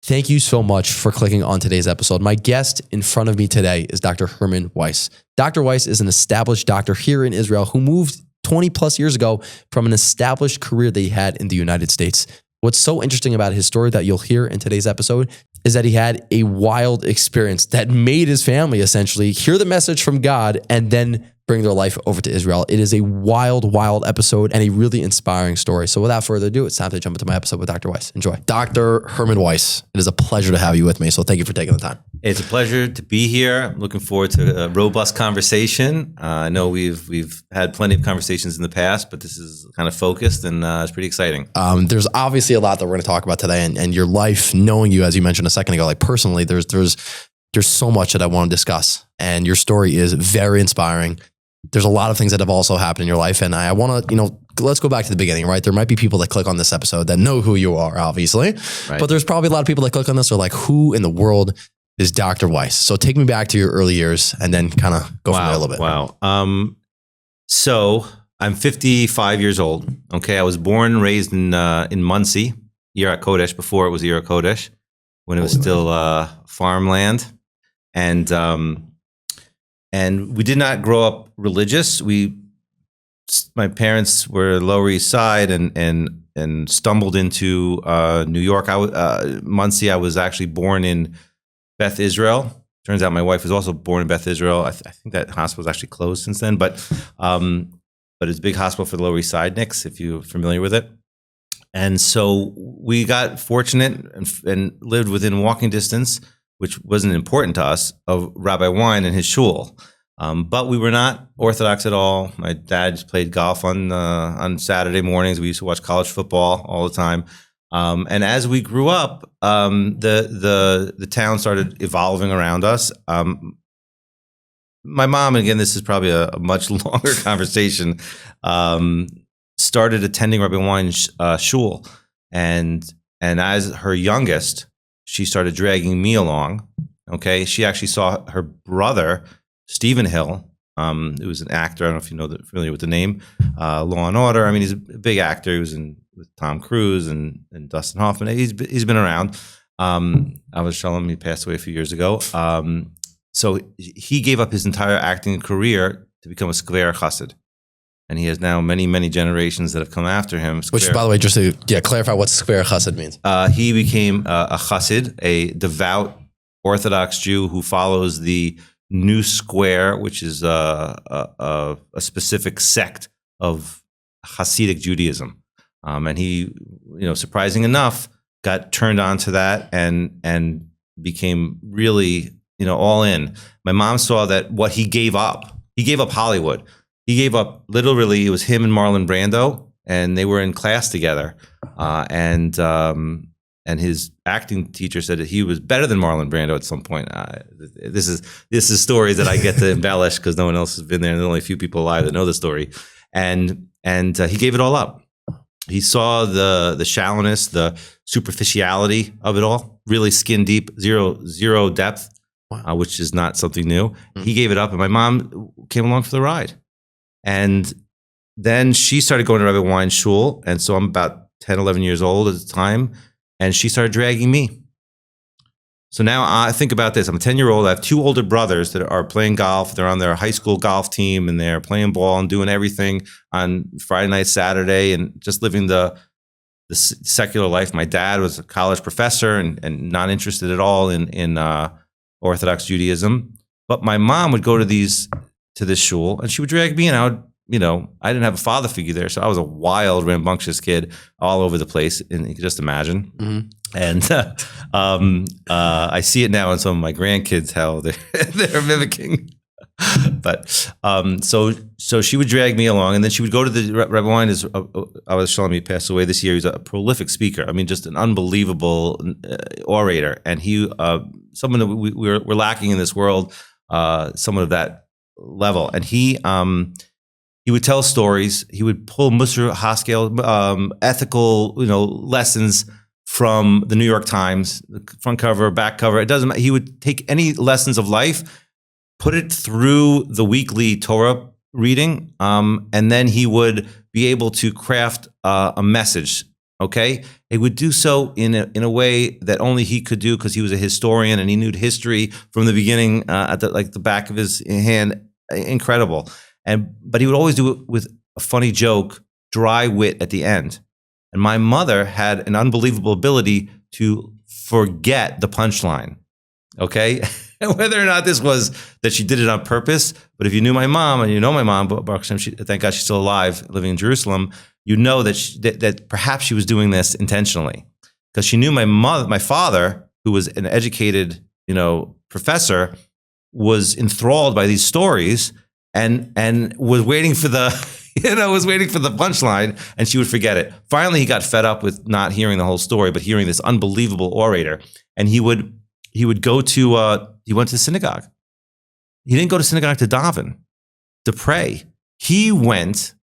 Thank you so much for clicking on today's episode. My guest in front of me today is Dr. Herman Weiss. Dr. Weiss is an established doctor here in Israel who moved 20 plus years ago from an established career that he had in the United States. What's so interesting about his story that you'll hear in today's episode is that he had a wild experience that made his family essentially hear the message from God and then bring their life over to Israel. It is a wild, wild episode and a really inspiring story. So without further ado, it's time to jump into my episode with Dr. Weiss. Enjoy. Dr. Herman Weiss, it is a pleasure to have you with me. So thank you for taking the time. It's a pleasure to be here. I'm looking forward to a robust conversation. I know we've had plenty of conversations in the past, but this is kind of focused and it's pretty exciting. There's obviously a lot that we're going to talk about today, and your life, knowing you, as you mentioned a second ago, like personally, there's so much that I want to discuss, and your story is very inspiring. There's a lot of things that have also happened in your life, and I want to, let's go back to the beginning, right? There might be people that click on this episode that know who you are, obviously, right. But there's probably a lot of people that click on this are like, who in the world is Dr. Weiss? So take me back to your early years and then kind of go from there a little bit. Wow. So I'm 55 years old. Okay. I was born and raised in Muncie, Yirat Kodesh, before it was Yirat Kodesh, when it was still farmland. And we did not grow up religious. My parents were Lower East Side and stumbled into New York. Muncie. I was actually born in Beth Israel. Turns out my wife was also born in Beth Israel. I think that hospital is actually closed since then, but it's a big hospital for the Lower East Side, Knicks, if you're familiar with it. And so we got fortunate and lived within walking distance, which wasn't important to us, of Rabbi Wein and his shul. But we were not Orthodox at all. My dad just played golf on Saturday mornings. We used to watch college football all the time. And as we grew up, the town started evolving around us. My mom, and again, this is probably a much longer conversation, started attending Rabbi Wein's shul. And as her youngest, she started dragging me along. Okay. She actually saw her brother, Stephen Hill, who was an actor. I don't know if you know familiar with the name, Law and Order. I mean, he's a big actor. He was with Tom Cruise and Dustin Hoffman. He's been around. I was telling him he passed away a few years ago. So he gave up his entire acting career to become a Skver Chassid. And he has now many, many generations that have come after him. Which, by the way, just to clarify what Skver Chassid means. He became a Chassid, a devout Orthodox Jew who follows the New Square, which is a specific sect of Hasidic Judaism. And he, surprising enough, got turned on to that and became really, all in. My mom saw that what he gave up Hollywood. He gave up, literally, it was him and Marlon Brando, and they were in class together. And his acting teacher said that he was better than Marlon Brando at some point. This is stories that I get to embellish because no one else has been there, and there's only a few people alive that know the story. And he gave it all up. He saw the shallowness, the superficiality of it all, really skin deep, zero depth, which is not something new. Mm-hmm. He gave it up, and my mom came along for the ride. And then she started going to Rabbi Wein's shul. And so I'm about 10, 11 years old at the time. And she started dragging me. So now I think about this. I'm a 10-year-old. I have two older brothers that are playing golf. They're on their high school golf team, and they're playing ball and doing everything on Friday night, Saturday, and just living the secular life. My dad was a college professor and not interested at all in Orthodox Judaism. But my mom would go to this shul, and she would drag me, and I didn't have a father figure there, so I was a wild, rambunctious kid all over the place, and you can just imagine. Mm-hmm. And I see it now in some of my grandkids how they're mimicking. But so she would drag me along, and then she would go to the Rabbi Wein. I was telling me, he passed away this year. He's a prolific speaker. I mean, just an unbelievable orator, and he someone that we're lacking in this world. Someone of that level, and he would tell stories. He would pull Musar Haskell ethical, lessons from the New York Times, the front cover, back cover. It doesn't matter. He would take any lessons of life, put it through the weekly Torah reading, and then he would be able to craft a message Okay, he would do so in a way that only he could do because he was a historian and he knew history from the beginning at the back of his hand. Incredible, but he would always do it with a funny joke, dry wit at the end. And my mother had an unbelievable ability to forget the punchline. Okay, and whether or not this was that she did it on purpose, but if you knew my mom and you know my mom, thank God she's still alive, living in Jerusalem. You know that perhaps she was doing this intentionally because she knew my father, who was an educated, professor, was enthralled by these stories and was waiting for the, punchline, and she would forget it. Finally, he got fed up with not hearing the whole story, but hearing this unbelievable orator. And he went to synagogue. He didn't go to synagogue to daven, to pray. He went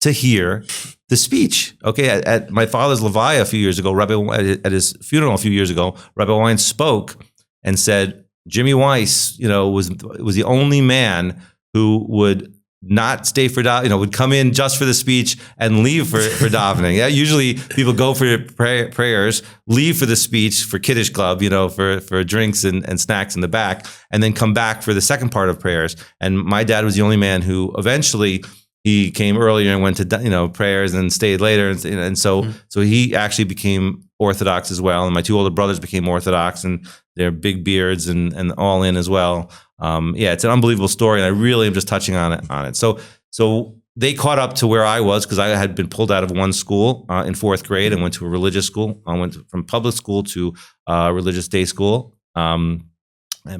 to hear the speech. Okay, at my father's levaya a few years ago, at his funeral a few years ago, Rabbi Weiss spoke and said Jimmy Weiss, was the only man who would not stay for would come in just for the speech and leave for davening. Yeah, usually people go for prayers, leave for the speech for Kiddush Club, for drinks and snacks in the back, and then come back for the second part of prayers. And my dad was the only man who eventually. He came earlier and went to prayers and stayed later, and so he actually became Orthodox as well. And my two older brothers became Orthodox, and they're big beards and all in as well. It's an unbelievable story, and I really am just touching on it. So they caught up to where I was because I had been pulled out of one school in fourth grade and went to a religious school. I went from public school to religious day school. And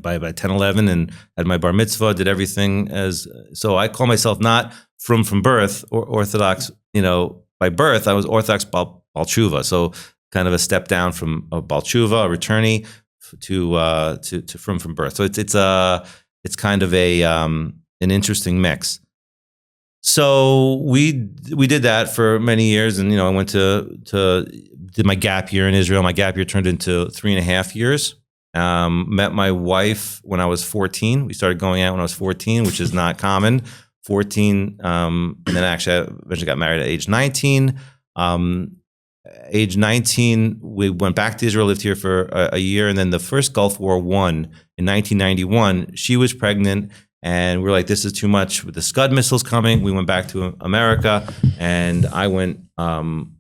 by 10, 11, and had my bar mitzvah, did everything so I call myself not from birth or Orthodox, by birth. I was Orthodox Baal Tshuva. So kind of a step down from a Baal Tshuva, a returnee to from birth. So it's kind of an interesting mix. So we did that for many years, and I went to did my gap year in Israel. My gap year turned into 3.5 years. Met my wife when I was 14. We started going out when I was 14, which is not common. 14, and then actually I eventually got married at age 19. Age 19, we went back to Israel, lived here for a year, and then the first Gulf War won in 1991. She was pregnant, and we were like, this is too much with the Scud missiles coming. We went back to America, and I went and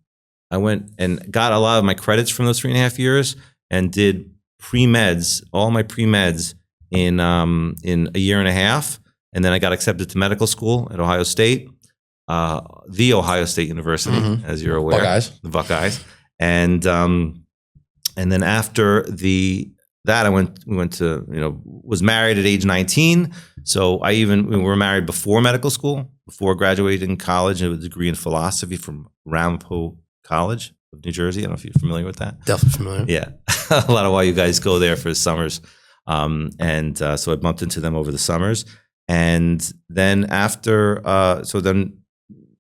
got a lot of my credits from those 3.5 years and did all my pre-meds in a year and a half. And then I got accepted to medical school at Ohio State, the Ohio State University, as you're aware. Buckeyes. The Buckeyes. And then after that, we went to, was married at age 19. So we were married before medical school, before graduating college, with a degree in philosophy from Ramapo College of New Jersey. I don't know if you're familiar with that. Definitely familiar. Yeah. A lot of why you guys go there for the summers. So I bumped into them over the summers. And then after,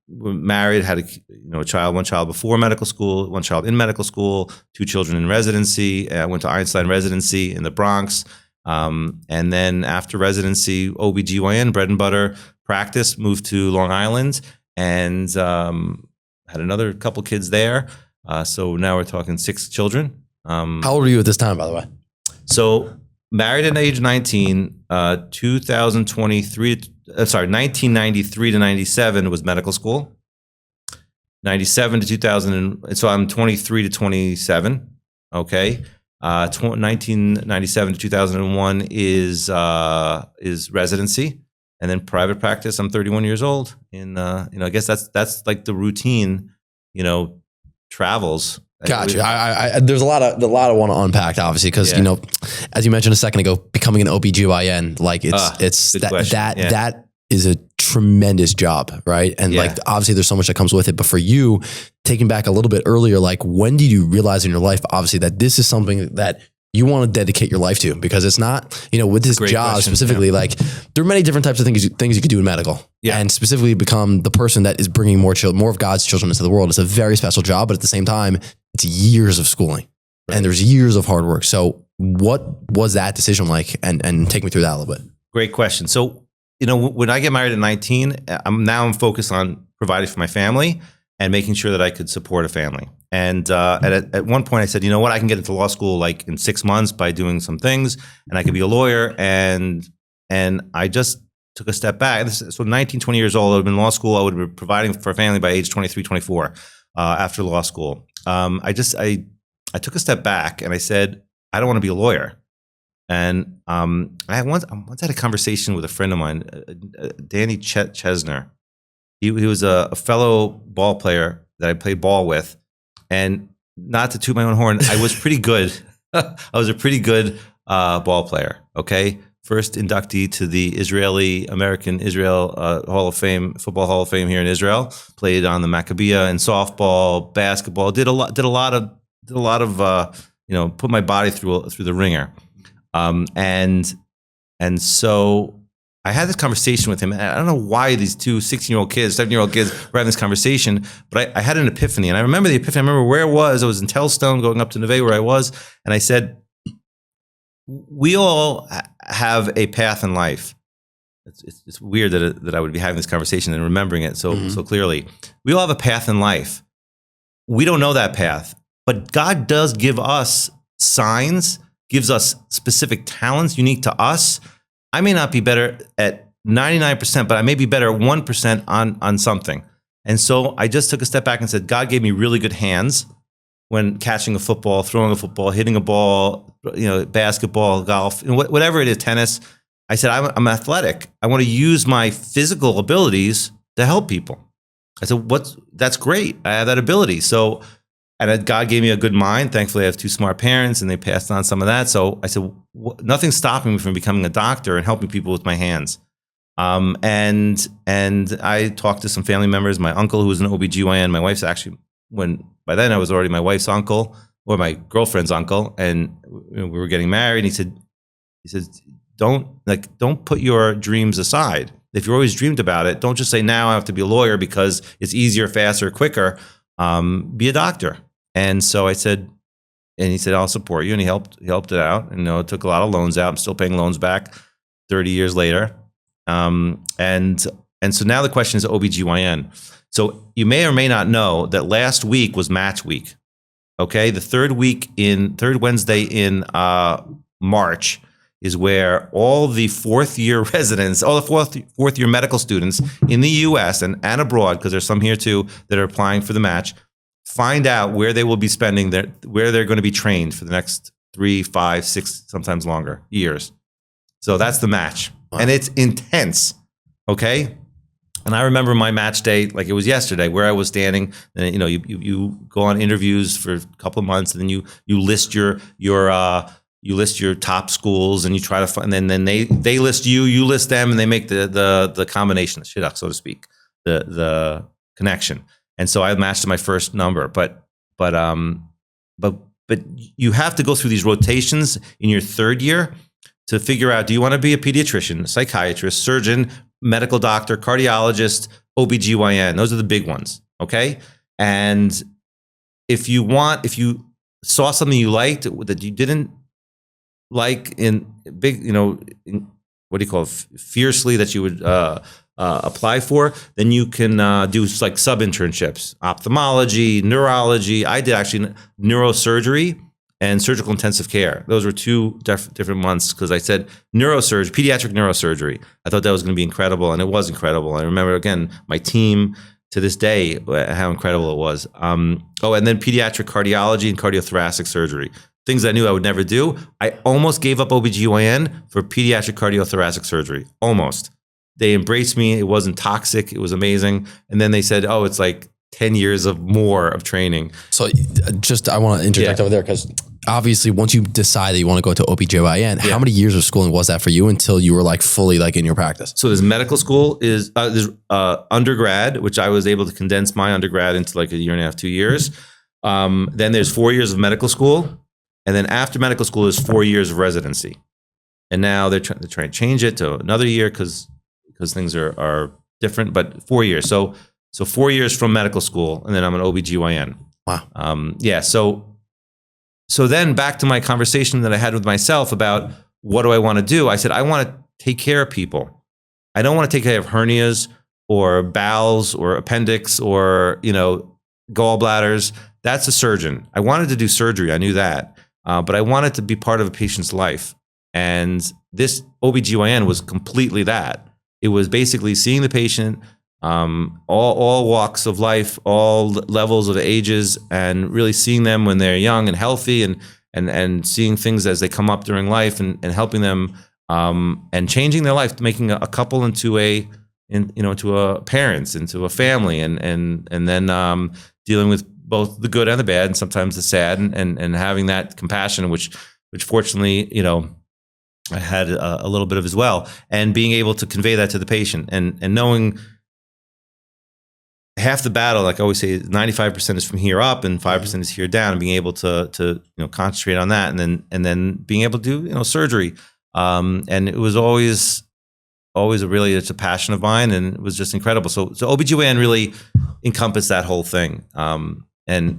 we married, had one child before medical school, one child in medical school, 2 children in residency. I went to Einstein residency in the Bronx. And then after residency, OBGYN, bread and butter practice, moved to Long Island and had another couple kids there. So now we're talking 6 children. How old were you at this time, by the way? So married at age 19, 1993 to 97 was medical school. 97 to 2000, so I'm 23 to 27. Okay. 1997 to 2001 is residency, and then private practice. I'm 31 years old. I guess that's like the routine, travels. Gotcha. I there's a lot I want to unpack, obviously, because as you mentioned a second ago, becoming an OBGYN, like that is a tremendous job, right? And like obviously there's so much that comes with it. But for you, taking back a little bit earlier, like when did you realize in your life, obviously, that this is something that you want to dedicate your life to? Because it's not, with this job specifically, like there are many different types of things you could do in medical, and specifically become the person that is bringing more of God's children into the world. It's a very special job, but at the same time, it's years of schooling and there's years of hard work. So what was that decision like? And take me through that a little bit. Great question. So, when I get married at 19, I'm focused on providing for my family. and making sure that I could support a family. And at one point I said, you know what, I can get into law school like in 6 months by doing some things, and I could be a lawyer. And I just took a step back. So 19, 20 years old, I would have been in law school. I would have been providing for a family by age 23, 24 after law school. I took a step back and I said, I don't want to be a lawyer. And I once had a conversation with a friend of mine, Danny Chesner. He was a fellow ball player that I played ball with. And not to toot my own horn, I was pretty good. I was a pretty good ball player, okay? First inductee to the Israeli-American Israel Hall of Fame, Football Hall of Fame here in Israel. Played on the Maccabiah in softball, basketball. Did a lot of put my body through the ringer. And so I had this conversation with him. And I don't know why these two 16-year-old kids, 17-year-old kids were having this conversation, but I had an epiphany. And I remember the epiphany. I remember where I was. I was in Telstone going up to Neve where I was. And I said, we all have a path in life. It's weird that I would be having this conversation and remembering it so clearly. We all have a path in life. We don't know that path, but God does give us signs, gives us specific talents unique to us. I may not be better at 99%, but I may be better at 1% on something. And so I just took a step back and said, God gave me really good hands when catching a football, throwing a football, hitting a ball, basketball, golf, whatever it is, tennis. I said, I'm athletic. I want to use my physical abilities to help people. I said, that's great. I have that ability. So, and God gave me a good mind. Thankfully, I have two smart parents and they passed on some of that. So I said, nothing's stopping me from becoming a doctor and helping people with my hands. And I talked to some family members, my uncle who was an OBGYN, my wife's actually, by then I was already my wife's uncle or my girlfriend's uncle. And we were getting married. And he said, don't put your dreams aside. If you always dreamed about it, don't just say now I have to be a lawyer because it's easier, faster, quicker. Be a doctor. And so I said, and he said, I'll support you. And he helped it out. And took a lot of loans out. I'm still paying loans back 30 years later. And so now the question is OBGYN. So you may or may not know that last week was match week. Okay. The third Wednesday in March is where all the fourth year residents, all the fourth year medical students in the US and abroad, because there's some here too that are applying for the match, find out where they will be spending where they're going to be trained for the next 3, 5, 6, sometimes longer years. So that's the match. Wow. And it's intense. Okay. And I remember my match day like it was yesterday, where I was standing. And you go on interviews for a couple of months, and then you list your top schools, and you try to find, and then they list you list them, and they make the combination, the shidduch, so to speak, the connection. And so I matched to my first number, but you have to go through these rotations in your third year to figure out, do you want to be a pediatrician, a psychiatrist, surgeon, medical doctor, cardiologist, OBGYN? Those are the big ones, okay? And if you saw something you liked that you didn't like in big, what do you call it, fiercely, that you would apply for, then you can do like sub-internships, ophthalmology, neurology. I did actually neurosurgery and surgical intensive care. Those were two different months, because I said pediatric neurosurgery. I thought that was going to be incredible, and it was incredible. I remember, again, my team to this day, how incredible it was. And then pediatric cardiology and cardiothoracic surgery. Things I knew I would never do. I almost gave up OBGYN for pediatric cardiothoracic surgery. Almost. They embraced me. It wasn't toxic. It was amazing. And then they said, it's like 10 years more of training. So I want to interject over there, because obviously once you decide that you want to go to OBGYN, how many years of schooling was that for you until you were like fully like in your practice? So there's medical school, there's undergrad, which I was able to condense my undergrad into like a year and a half, 2 years. Then there's 4 years of medical school. And then after medical school is 4 years of residency. And now they're trying to change it to another year because things are different, but 4 years. So 4 years from medical school, and then I'm an OBGYN. Wow. So then back to my conversation that I had with myself about what do I want to do? I said, I want to take care of people. I don't want to take care of hernias or bowels or appendix or, gallbladders, that's a surgeon. I wanted to do surgery. I knew that. But I wanted to be part of a patient's life. And this OBGYN was completely that. It was basically seeing the patient, all walks of life, all levels of ages, and really seeing them when they're young and healthy, and seeing things as they come up during life, and helping them, and changing their life, making a couple into a parents, into a family, and then dealing with both the good and the bad, and sometimes the sad, and having that compassion, which fortunately, I had a little bit of as well, and being able to convey that to the patient, and knowing half the battle, like I always say, 95% is from here up and 5% is here down, and being able to concentrate on that, and then being able to do surgery, and it was always it's a passion of mine, and it was just incredible. So OBGYN really encompassed that whole thing, and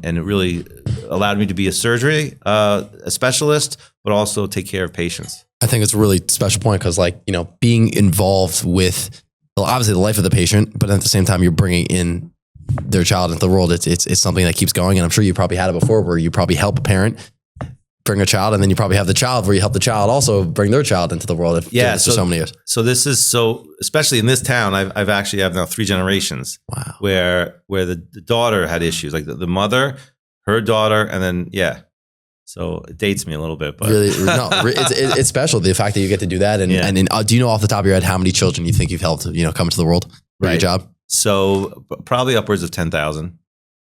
it really allowed me to be a surgery a specialist, but also take care of patients. I think it's a really special point because, being involved with, obviously the life of the patient, but at the same time, you're bringing in their child into the world. It's something that keeps going. And I'm sure you probably had it before where you probably help a parent bring a child, and then you probably have the child where you help the child also bring their child into the world. For so many years. So this is especially in this town, I've actually have now 3 generations. Wow. Where the daughter had issues, like the mother, her daughter, and then, so it dates me a little bit, but really, no, it's special. The fact that you get to do that. And do you know off the top of your head how many children you think you've helped, come into the world for your job? So probably upwards of 10,000.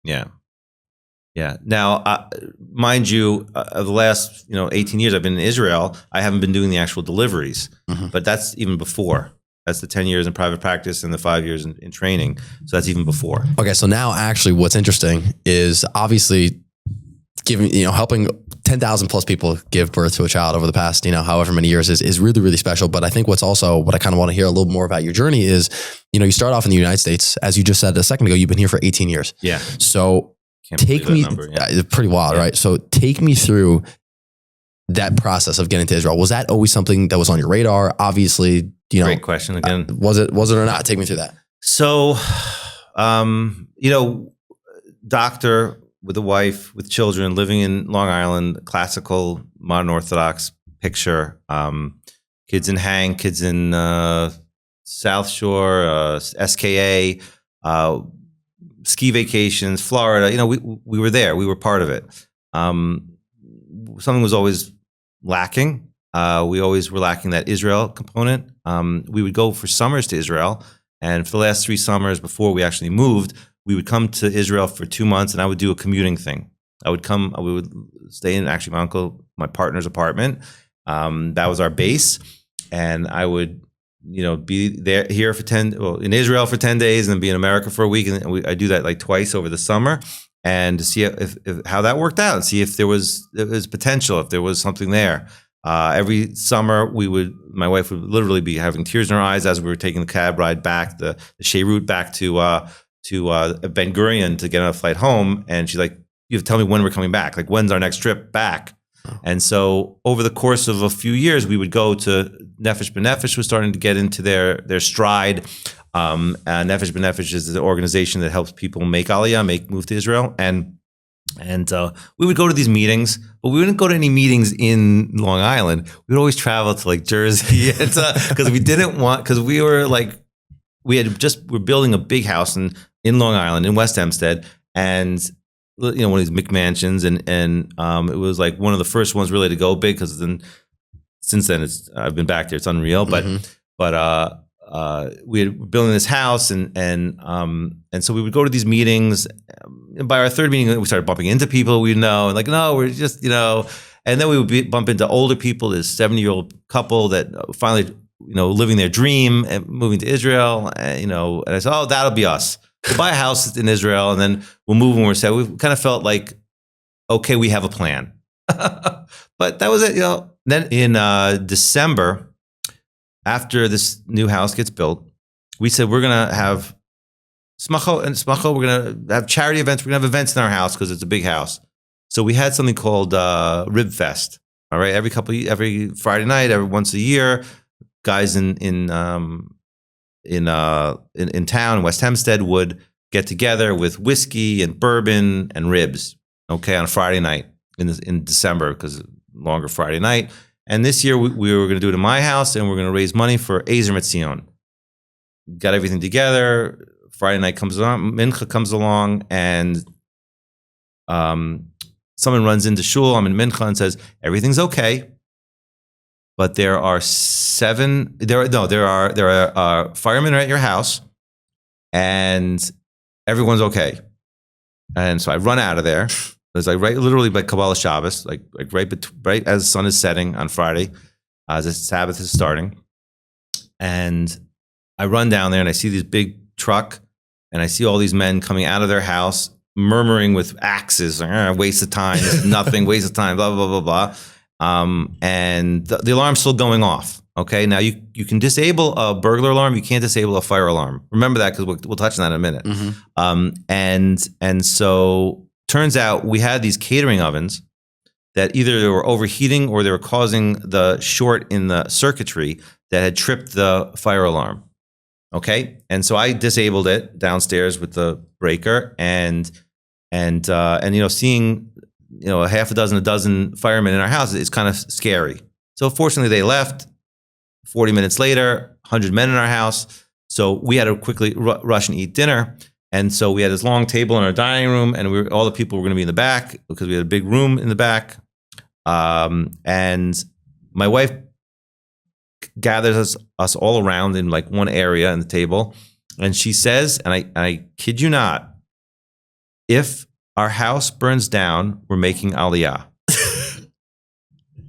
Yeah. Now, mind you, the last 18 years I've been in Israel, I haven't been doing the actual deliveries, but that's even before. That's the 10 years in private practice and the 5 years in training. So that's even before. Okay, so now actually what's interesting is obviously helping 10,000 plus people give birth to a child over the past, however many years is really, really special. But I think what I kind of want to hear a little more about your journey is, you start off in the United States. As you just said a second ago, you've been here for 18 years. Yeah. So take me, it's pretty wild, right? So take me through that process of getting to Israel. Was that always something that was on your radar? Obviously, great question again. Was it or not? Take me through that. So, doctor with a wife, with children, living in Long Island, classical, modern Orthodox picture. Kids in Hang, kids in South Shore, SKA, ski vacations, Florida. We were there. We were part of it. Something was always lacking. We always were lacking that Israel component. We would go for summers to Israel, and for the last 3 summers before we actually moved, we would come to Israel for 2 months, and I would do a commuting thing. We would stay in actually my partner's apartment. That was our base, and I would, be here in Israel for 10 days, and then be in America for a week, and I do that like twice over the summer, and to see if how that worked out, and see if there was potential, if there was something there. Every summer, my wife would literally be having tears in her eyes as we were taking the cab ride back, the Sheirut back to Ben Gurion to get on a flight home. And she's like, you have to tell me when we're coming back. Like, when's our next trip back? And so over the course of a few years, we would go to Nefesh B'Nefesh was starting to get into their stride. Nefesh B'Nefesh is the organization that helps people make Aliyah, move to Israel. And we would go to these meetings, but we wouldn't go to any meetings in Long Island. We would always travel to like Jersey because we're building a big house in Long Island, in West Hempstead, and one of these McMansions, and it was like one of the first ones really to go big, because since then I've been back there. It's unreal, but we were building this house, and so we would go to these meetings. And by our 3rd meeting, we started bumping into people we know, and like, no, we're just, and then we would bump into older people. This 70-year-old couple that finally, living their dream and moving to Israel, and I said, oh, that'll be us. We'll buy a house in Israel, and then we'll move when we're set. We kind of felt like, okay, we have a plan. But that was it, Then in December, after this new house gets built, we said we're going to have smacho, we're going to have charity events. We're going to have events in our house because it's a big house. So we had something called Rib Fest. All right, every Friday night, every once a year, guys in in town, West Hempstead, would get together with whiskey and bourbon and ribs. Okay, on a Friday night in December, because longer Friday night. And this year we were going to do it in my house, and we're going to raise money for Ezer Mitzion. Got everything together. Friday night comes along, Mincha comes along, and someone runs into shul. I'm in Mincha and says everything's okay, but there are firemen at your house, and everyone's okay. And so I run out of there. It's like literally by Kabbalah Shabbos, like right as the sun is setting on Friday, as the Sabbath is starting, and I run down there and I see this big truck, and I see all these men coming out of their house, murmuring with axes, waste of time, this is nothing, waste of time, blah blah blah blah blah, and the alarm's still going off. Okay, now you can disable a burglar alarm, you can't disable a fire alarm. Remember that, because we'll touch on that in a minute. Mm-hmm. And so. Turns out we had these catering ovens that either they were overheating or they were causing the short in the circuitry that had tripped the fire alarm. Okay, and so I disabled it downstairs with the breaker, and seeing a half a dozen firemen in our house is kind of scary. So fortunately they left. 40 minutes later, 100 men in our house. So we had to quickly rush and eat dinner. And so we had this long table in our dining room, and all the people were going to be in the back because we had a big room in the back. And my wife gathers us all around in like one area in the table, and she says, and I kid you not, if our house burns down, we're making Aliyah.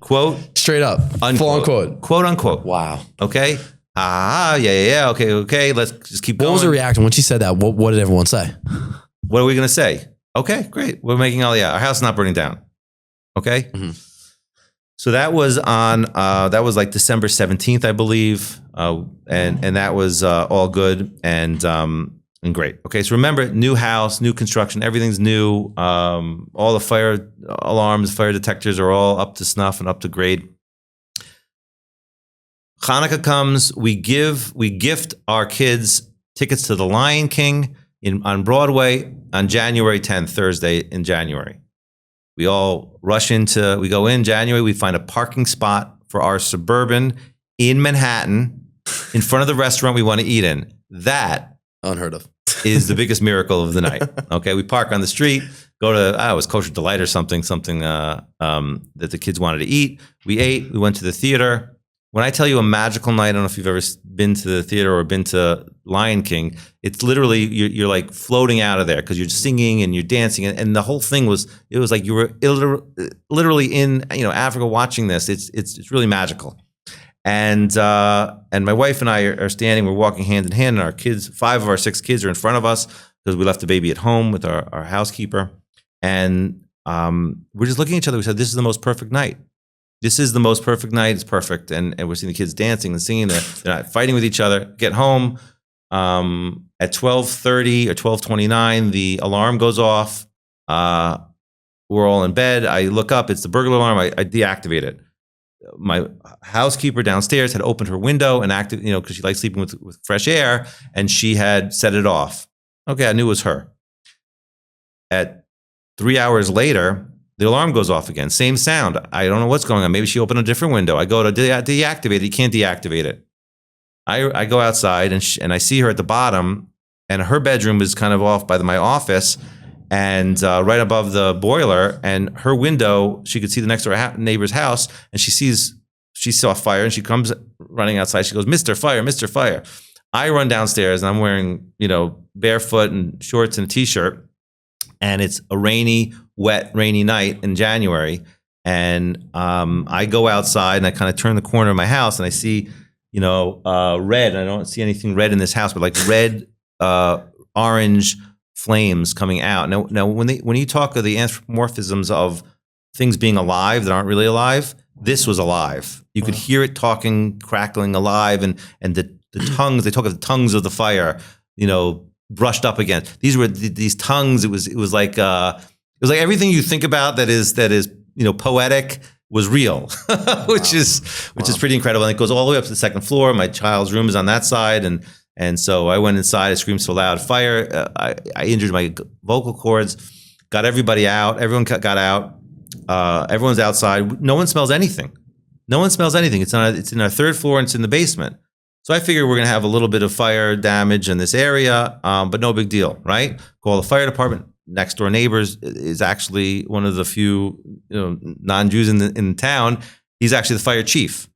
Quote. Straight up. Unquote. Full unquote. Quote unquote. Wow. Okay. Yeah. Okay. Let's just keep going. What was the reaction when she said that? What did everyone say? What are we going to say? Okay, great. We're making Aliyah. Our house is not burning down. Okay. Mm-hmm. So that was that was like December 17th, I believe. And that was all good and great. Okay. So remember, new house, new construction, everything's new. All the fire alarms, fire detectors are all up to snuff and up to grade. Hanukkah comes, we gift our kids tickets to the Lion King on Broadway on January 10th, Thursday in January. We all we go in January, we find a parking spot for our Suburban in Manhattan in front of the restaurant we want to eat in. That unheard of is the biggest miracle of the night. Okay, we park on the street, go to, it was Kosher Delight or something that the kids wanted to eat. We ate, we went to the theater. When I tell you a magical night, I don't know if you've ever been to the theater or been to Lion King. It's literally, you're like floating out of there because you're singing and you're dancing. And the whole thing was like you were literally in Africa watching this. It's really magical. And my wife and I are standing, we're walking hand in hand, and our kids, 5 of our 6 kids are in front of us because we left the baby at home with our housekeeper. And we're just looking at each other. We said, this is the most perfect night. This is the most perfect night. It's perfect. And we're seeing the kids dancing and singing. They're not fighting with each other. Get home at 12:30 or 12:29, the alarm goes off. We're all in bed. I look up. It's the burglar alarm. I deactivate it. My housekeeper downstairs had opened her window and acted, because she likes sleeping with fresh air, and she had set it off. Okay, I knew it was her. At 3 hours later, the alarm goes off again. Same sound. I don't know what's going on. Maybe she opened a different window. I go to deactivate it. You can't deactivate it. I go outside and I see her at the bottom, and her bedroom is kind of off by my office and right above the boiler. And her window, she could see the next door neighbor's house, and she saw fire, and she comes running outside. She goes, Mr. Fire, Mr. Fire. I run downstairs, and I'm wearing, barefoot and shorts and a t-shirt. And it's a wet, rainy night in January. And I go outside and I kind of turn the corner of my house and I see, red. And I don't see anything red in this house, but like red, orange flames coming out. Now, when you talk of the anthropomorphisms of things being alive that aren't really alive, this was alive. You could hear it talking, crackling, alive, and the tongues. They talk of the tongues of the fire, brushed up against. These were these tongues. It was like everything you think about that is poetic was real, which is pretty incredible. And it goes all the way up to the second floor. My child's room is on that side, and And so I went inside. I screamed so loud, fire. I injured my vocal cords, got everybody out. Everyone got out. Everyone's outside. No one smells anything. No one smells anything. It's in our third floor and it's in the basement. So I figured we're going to have a little bit of fire damage in this area, but no big deal, right? Call the fire department. Next door neighbors is actually one of the few non-Jews in town. He's actually the fire chief.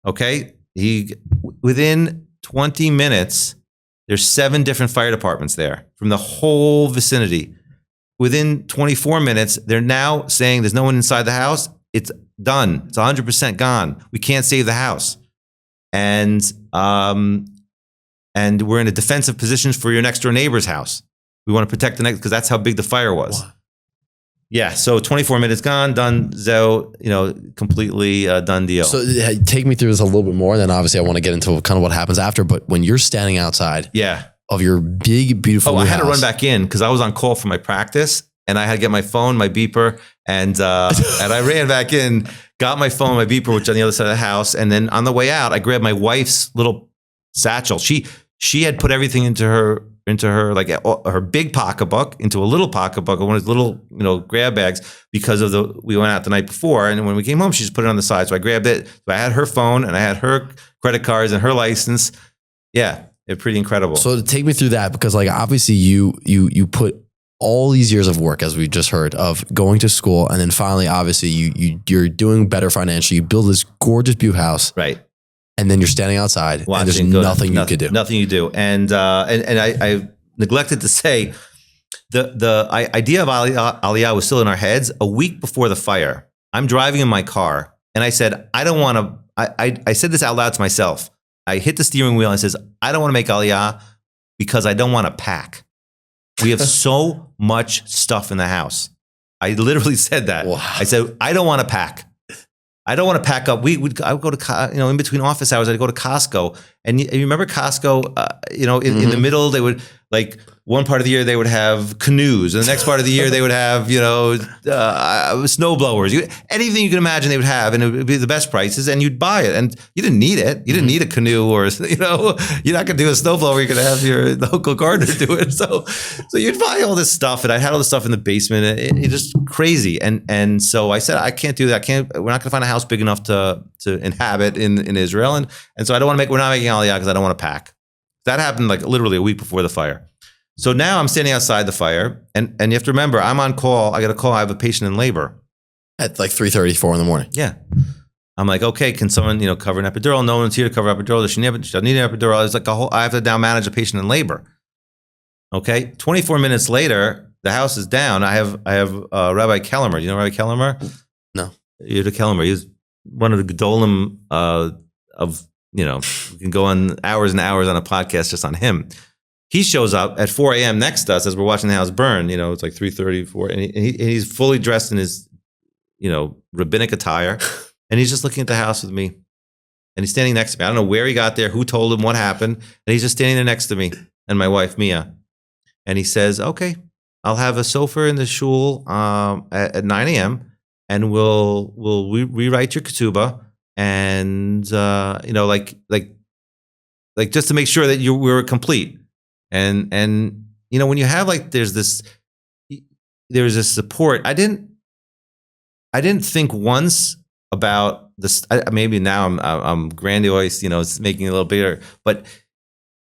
Okay, within 20 minutes, there's 7 different fire departments there from the whole vicinity. Within 24 minutes, they're now saying there's no one inside the house. It's done. It's 100% gone. We can't save the house. And we're in a defensive position for your next door neighbor's house. We want to protect the next, because that's how big the fire was. Wow. Yeah. So 24 minutes gone, done. So, completely done deal. So take me through this a little bit more. Then obviously I want to get into kind of what happens after. But when you're standing outside, of your big, beautiful I had house, to run back in because I was on call for my practice, and I had to get my phone, my beeper, and I ran back in, got my phone, my beeper, which on the other side of the house, and then on the way out, I grabbed my wife's little satchel. She had put everything into her like her big pocketbook into a little pocketbook, one of those little grab bags, because we went out the night before, and when we came home, she just put it on the side. So I grabbed it. So I had her phone and I had her credit cards and her license. Yeah, it's pretty incredible. So take me through that, because like obviously you put all these years of work, as we just heard, of going to school, and then finally obviously you're doing better financially. You build this gorgeous beautiful house, right? And then you're standing outside, and there's nothing you could do. Nothing you do. And I neglected to say, the idea of Aliyah was still in our heads a week before the fire. I'm driving in my car, and I said, I don't want to. I said this out loud to myself. I hit the steering wheel and I says, I don't want to make Aliyah because I don't want to pack. We have so much stuff in the house. I literally said that. Wow. I said, I don't want to pack. I don't want to pack up. I would go to, in between office hours, I'd go to Costco. And you remember Costco, in the middle, they would, like, one part of the year they would have canoes, and the next part of the year they would have, snow blowers. Anything you can imagine they would have, and it would be the best prices, and you'd buy it. And you didn't need it. You didn't need a canoe, or, you're not going to do a snow blower. You're going to have your local gardener do it. So you'd buy all this stuff, and I had all this stuff in the basement. It's just crazy. And so I said, I can't do that. We're not going to find a house big enough to inhabit in Israel. And so we're not making Aliyah because I don't want to pack. That happened like literally a week before the fire. So now I'm standing outside the fire, and you have to remember, I'm on call. I got a call. I have a patient in labor at like 3:30, 4 in the morning. Yeah. I'm like, okay, can someone, cover an epidural? No one's here to cover epidural. Does she need an epidural? It's like I have to now manage a patient in labor. Okay. 24 minutes later, the house is down. I have Rabbi Kellemer. Do you know Rabbi Kellemer? No. Yehuda Kellemer. He's one of the Gedolim of, we can go on hours and hours on a podcast just on him. He shows up at 4 a.m. next to us as we're watching the house burn. It's like 3:30, 4, and he's fully dressed in his, rabbinic attire, and he's just looking at the house with me, and he's standing next to me. I don't know where he got there, who told him what happened, and he's just standing there next to me and my wife Mia, and he says, "Okay, I'll have a sofer in the shul at 9 a.m. and we'll rewrite your ketubah, and like just to make sure that we were complete." And when you have there's this support. I didn't think once about this. Maybe now I'm grandiose, it's making it a little bigger. But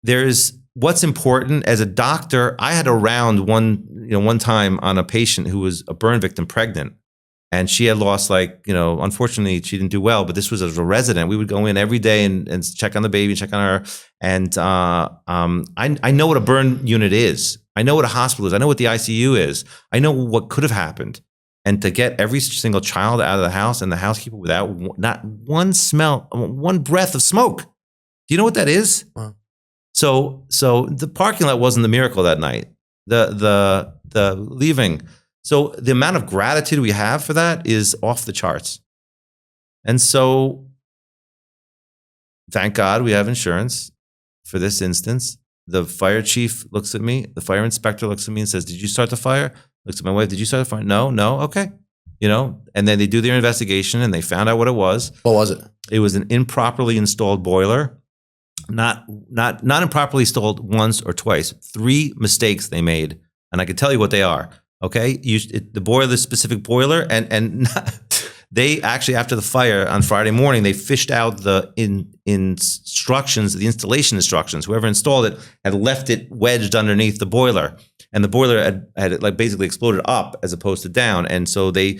there's what's important as a doctor. I had a round one time on a patient who was a burn victim, pregnant. And she had lost, unfortunately, she didn't do well, but this was as a resident. We would go in every day and check on the baby, check on her. And I know what a burn unit is. I know what a hospital is. I know what the ICU is. I know what could have happened. And to get every single child out of the house and the housekeeper without not one smell, one breath of smoke. Do you know what that is? Wow. So the parking lot wasn't the miracle that night. The leaving. So the amount of gratitude we have for that is off the charts. And so, thank God we have insurance for this instance. The fire chief looks at me. The fire inspector looks at me and says, "Did you start the fire?" Looks at my wife. "Did you start the fire?" No. Okay. And then they do their investigation and they found out what it was. What was it? It was an improperly installed boiler. not improperly installed once or twice. 3 mistakes they made, and I can tell you what they are. Okay, the boiler, the specific boiler, and they actually, after the fire on Friday morning, they fished out the instructions, the installation instructions. Whoever installed it had left it wedged underneath the boiler, and the boiler had like basically exploded up as opposed to down. And so they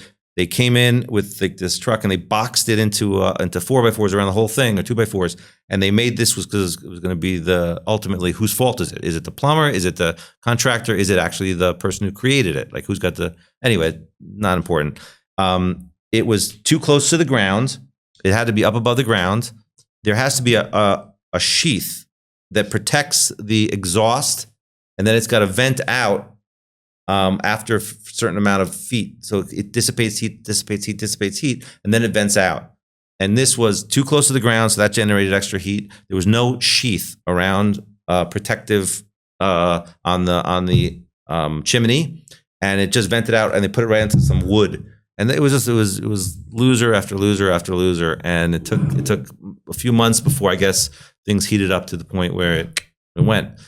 came in with this truck and they boxed it into 4x4s around the whole thing, or 2x4s. And they made this because it was going to be ultimately, whose fault is it? Is it the plumber? Is it the contractor? Is it actually the person who created it? Like, who's got anyway, not important. It was too close to the ground. It had to be up above the ground. There has to be a sheath that protects the exhaust, and then it's got to vent out after a certain amount of feet. So it dissipates heat, and then it vents out. And this was too close to the ground, so that generated extra heat. There was no sheath around protective on the chimney, and it just vented out, and they put it right into some wood. And it was loser after loser after loser, and it took a few months before, I guess, things heated up to the point where it went.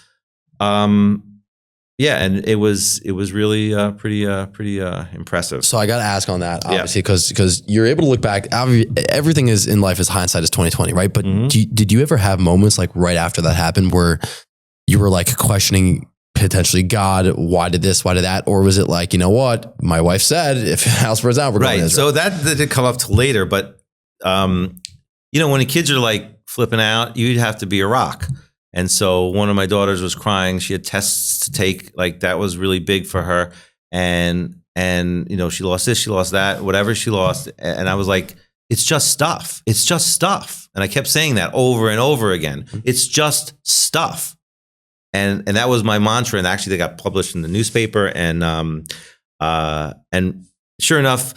Yeah, and it was really pretty impressive. So I got to ask on that, obviously, because you're able to look back. Everything is in life is hindsight is 20/20, right? But did you ever have moments like right after that happened where you were like questioning potentially God? Why did this? Why did that? Or was it like, you know what? My wife said, if the house burns out, we're going to Israel. So that didn't come up till later. But when the kids are like flipping out, you'd have to be a rock. And so one of my daughters was crying. She had tests to take, like that was really big for her. And she lost this, she lost that, whatever she lost. And I was like, it's just stuff. It's just stuff. And I kept saying that over and over again. It's just stuff. And that was my mantra. And actually they got published in the newspaper. And sure enough,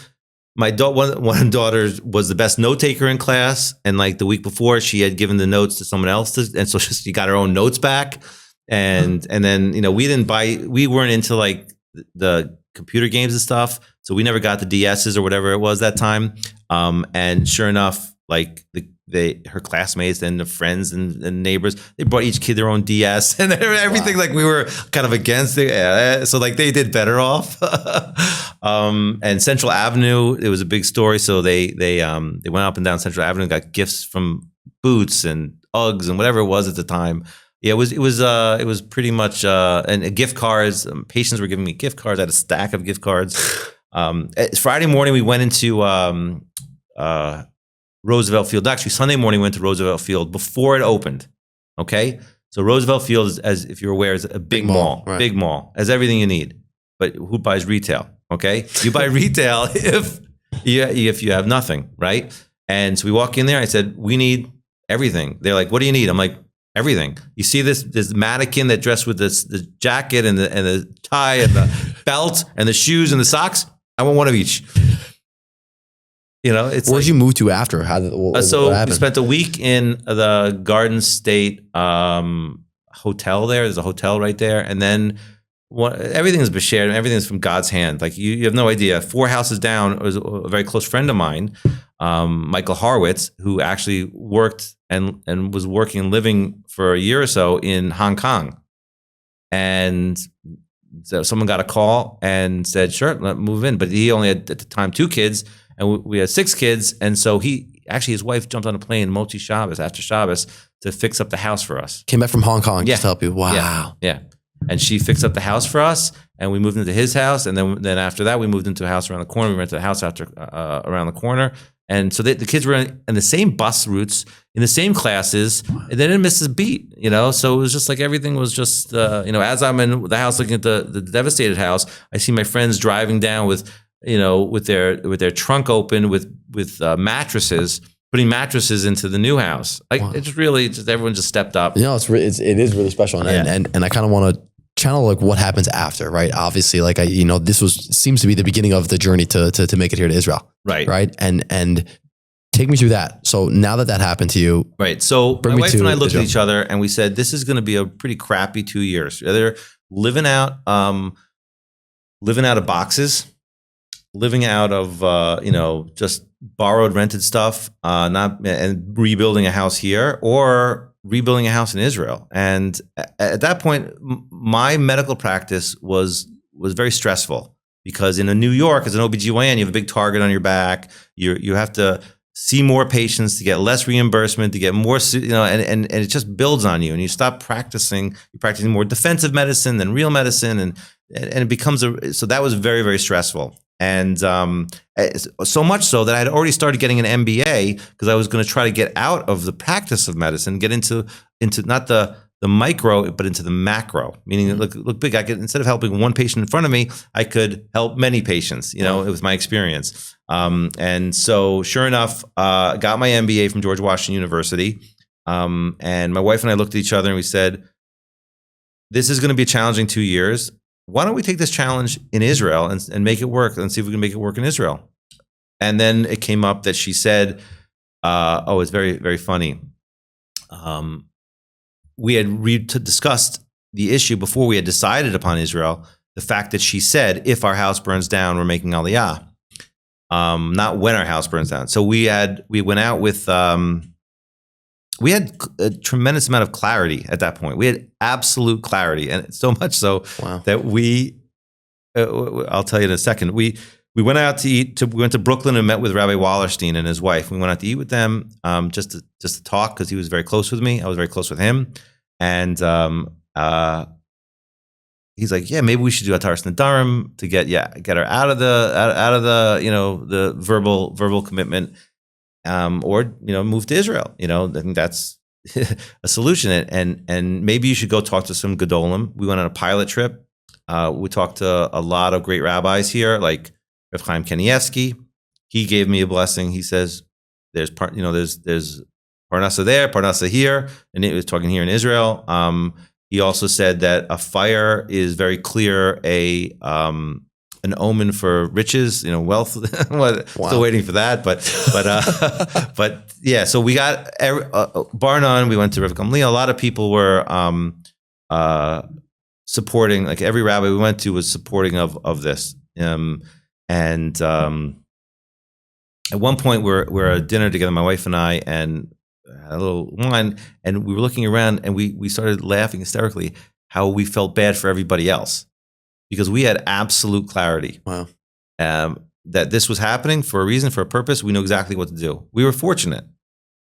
one of the daughters was the best note taker in class, and like the week before, she had given the notes to someone else, and so she got her own notes back. And then we weren't into like the computer games and stuff, so we never got the DSs or whatever it was that time. And sure enough, like her classmates and the friends and neighbors, they brought each kid their own DS and everything. Wow. Like we were kind of against it. So like they did better off. And Central Avenue, it was a big story. So they went up and down Central Avenue and got gifts from Boots and Uggs and whatever it was at the time. Yeah, it was pretty much and gift cards. Patients were giving me gift cards. I had a stack of gift cards. Friday morning we went into Roosevelt Field. Actually, Sunday morning we went to Roosevelt Field before it opened. Okay, so Roosevelt Field is, as if you're aware, is a big mall, right. Big mall, has everything you need. But who buys retail? Okay, you buy retail if you have nothing, right? And so we walk in there. I said, we need everything. They're like, what do you need? I'm like, everything. You see this mannequin that dressed with the jacket and the tie and the belt and the shoes and the socks? I want one of each. It's where'd you move to after? What happened? We spent a week in the Garden State hotel there. There's a hotel right there. And then everything is shared. Everything is from God's hand. Like you have no idea. 4 houses down was a very close friend of mine, Michael Horowitz, who actually worked and was working and living for a year or so in Hong Kong. And so someone got a call and said, sure, let move in. But he only had at the time 2 kids. And we had 6 kids, and so his wife jumped on a plane Motzi Shabbos after Shabbos to fix up the house for us. Came back from Hong Kong just to help you. Wow. Yeah. And she fixed up the house for us, and we moved into his house, and then after that we moved into a house around the corner. We rented a house around the corner, and so the kids were in the same bus routes, in the same classes, and they didn't miss a beat. So it was just like everything was just as I'm in the house looking at the devastated house, I see my friends driving down with their trunk open with mattresses, putting mattresses into the new house. It's really just everyone just stepped up. It is really special, and I kind of want to channel like what happens after, right? Obviously, like this seems to be the beginning of the journey to make it here to Israel, right? And take me through that. So now that happened to you, right? So my wife and I looked at each other and we said, this is going to be a pretty crappy 2 years. They're living out of boxes. Living out of just borrowed, rented stuff, and rebuilding a house here, or rebuilding a house in Israel. And at that point, my medical practice was very stressful, because in New York, as an OBGYN, you have a big target on your back. You have to see more patients to get less reimbursement, to get more, and it just builds on you. And you stop practicing. You're practicing more defensive medicine than real medicine, and it becomes so that was very, very stressful. And so much so that I had already started getting an MBA, because I was going to try to get out of the practice of medicine, get into not the micro, but into the macro. Meaning, look big. I could, instead of helping one patient in front of me, I could help many patients. It was my experience. And so, sure enough, got my MBA from George Washington University. And my wife and I looked at each other and we said, "This is going to be a challenging 2 years. Why don't we take this challenge in Israel and make it work, and see if we can make it work in Israel?" And then it came up that she said, it's very, very funny. We had discussed the issue before we had decided upon Israel, the fact that she said, if our house burns down, we're making Aliyah, not when our house burns down. So we went out with, we had a tremendous amount of clarity at that point. We had absolute clarity, and so much so that I'll tell you in a second. We went out to eat. We went to Brooklyn and met with Rabbi Wallerstein and his wife. We went out to eat with them, just to talk, because he was very close with me. I was very close with him, and he's like, "Yeah, maybe we should do Ataras Nadarim to get her out of the the verbal commitment." Or move to Israel. I think that's a solution. And maybe you should go talk to some Gedolim. We went on a pilot trip. We talked to a lot of great rabbis here, like Rav Chaim Kanievsky. He gave me a blessing. He says, "There's Parnassa there, Parnassa here," and it was talking here in Israel. He also said that a fire is very clear an omen for riches, wealth. Still waiting for that, but yeah. So we got bar none. We went to Rav Gamliel. A lot of people were supporting. Like every rabbi we went to was supporting of this. And at one point, we're at dinner together, my wife and I, and had a little wine, and we were looking around, and we started laughing hysterically how we felt bad for everybody else, because we had absolute clarity. Wow. That this was happening for a reason, for a purpose. We knew exactly what to do. We were fortunate.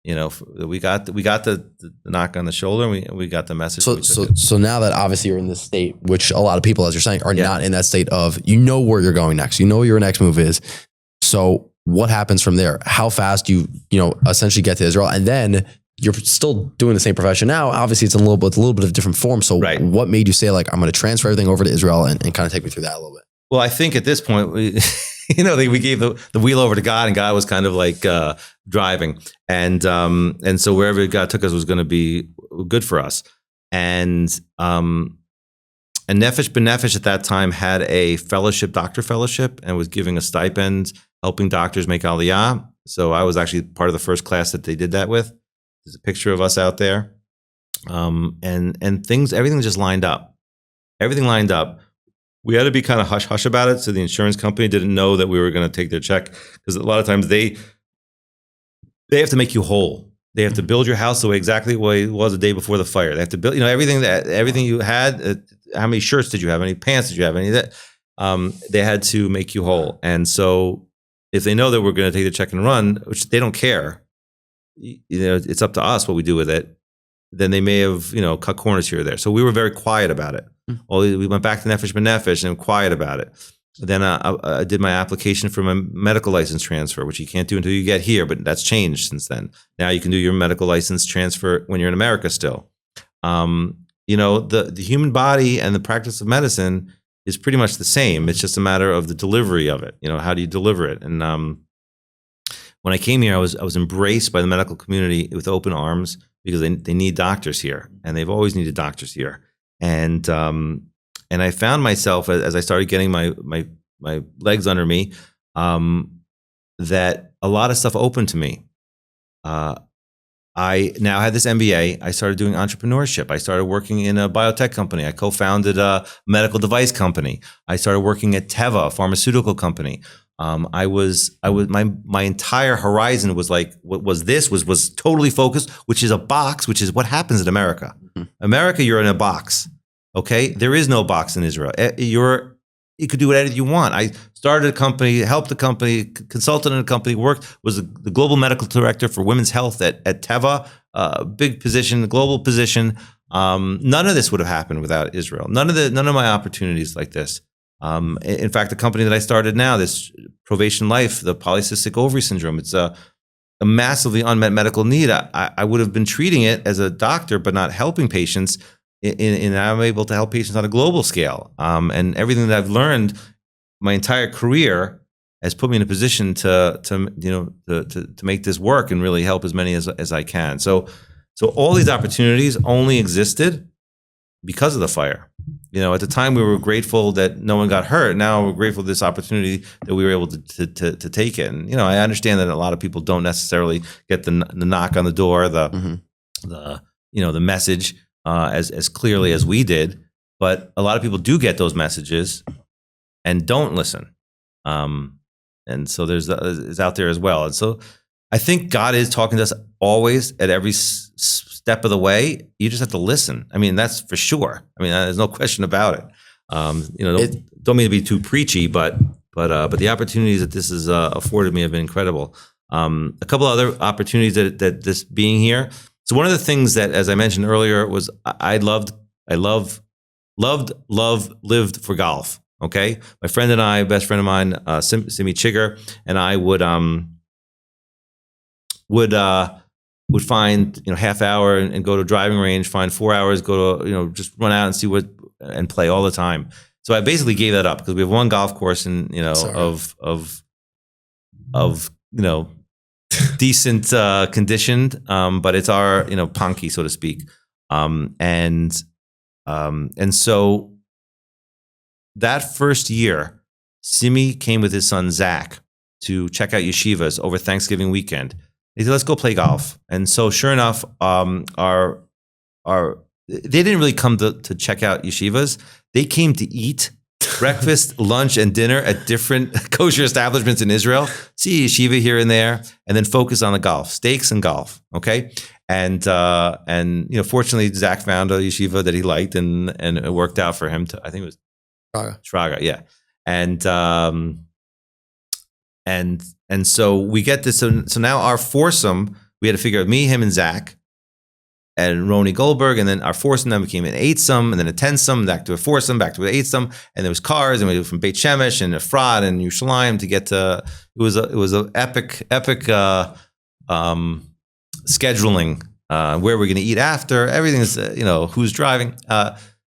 We got the knock on the shoulder, and we got the message. So now that obviously you're in this state, which a lot of people, as you're saying, are not in that state of, where you're going next. What your next move is. So what happens from there? How fast do you essentially get to Israel? And then you're still doing the same profession now. Obviously, it's a little bit of a different form. So what made you say, like, I'm going to transfer everything over to Israel, and kind of take me through that a little bit? Well, I think at this point, we gave the wheel over to God, and God was kind of like driving. And so wherever God took us was going to be good for us. And Nefesh B'Nefesh at that time had a doctor fellowship, and was giving a stipend, helping doctors make Aliyah. So I was actually part of the first class that they did that with. There's a picture of us out there. And everything just lined up. Everything lined up. We had to be kind of hush-hush about it, so the insurance company didn't know that we were going to take their check, because a lot of times they have to make you whole. They have to build your house exactly the way it was the day before the fire. They have to build, everything you had. How many shirts did you have? How many pants did you have? Any of that? They had to make you whole. And so if they know that we're going to take the check and run, which they don't care, it's up to us what we do with it, then they may have, cut corners here or there. So we were very quiet about it. We went back to Nefesh B'Nefesh and quiet about it. Then I did my application for my medical license transfer, which you can't do until you get here, but that's changed since then. Now you can do your medical license transfer when you're in America still. The human body and the practice of medicine is pretty much the same. It's just a matter of the delivery of it. How do you deliver it? And when I came here, I was embraced by the medical community with open arms, because they need doctors here, and they've always needed doctors here. And I found myself, as I started getting my legs under me, that a lot of stuff opened to me. I now had this MBA. I started doing entrepreneurship. I started working in a biotech company. I co-founded a medical device company. I started working at Teva, a pharmaceutical company. My entire horizon was like, what was this was totally focused, which is a box, which is what happens in America. America, you're in a box. Okay. There is no box in Israel. You could do whatever you want. I started a company, helped a company, consulted in a company, was the global medical director for women's health at Teva, big position, global position. None of this would have happened without Israel. None of my opportunities like this. In fact, the company that I started now, this Provation Life, the polycystic ovary syndrome, it's a massively unmet medical need. I would have been treating it as a doctor, but not helping patients. And I'm able to help patients on a global scale. And everything that I've learned my entire career has put me in a position to make this work and really help as many as I can. So all these opportunities only existed because of the fire. At the time we were grateful that no one got hurt. Now we're grateful for this opportunity that we were able to take it. And I understand that a lot of people don't necessarily get the knock on the door, the message as clearly as we did, but a lot of people do get those messages and don't listen. And so it's out there as well. And so I think God is talking to us always at every step of the way. You just have to listen. I mean, that's for sure. I mean, there's no question about it. Don't mean to be too preachy, but the opportunities that this has afforded me have been incredible. A couple other opportunities that this being here. So one of the things that, as I mentioned earlier, was I lived for golf. Okay, my friend and I, best friend of mine, Simi Chigger, and I would find half hour and go to a driving range, find 4 hours, go to just run out and see and play all the time. So I basically gave that up because we have one golf course and of decent conditioned, but it's our punky, so to speak, and so that first year, Simi came with his son Zach to check out yeshivas over Thanksgiving weekend. He said, "Let's go play golf." And so, sure enough, they didn't really come to check out yeshivas. They came to eat breakfast, lunch, and dinner at different kosher establishments in Israel. See yeshiva here and there, and then focus on the golf, steaks and golf. Okay, and fortunately, Zach found a yeshiva that he liked, and it worked out for him. I think it was Shraga, yeah, and so we get this. So now our foursome, we had to figure out me, him, and Zach, and Roni Goldberg, and then our foursome then became an eightsome, and then a tensome, back to a foursome, back to an eightsome, and there was cars, and we went from Beit Shemesh and Efrat and Yerushalayim to get to. It was an epic scheduling. Where we're going to eat after, everything is who's driving.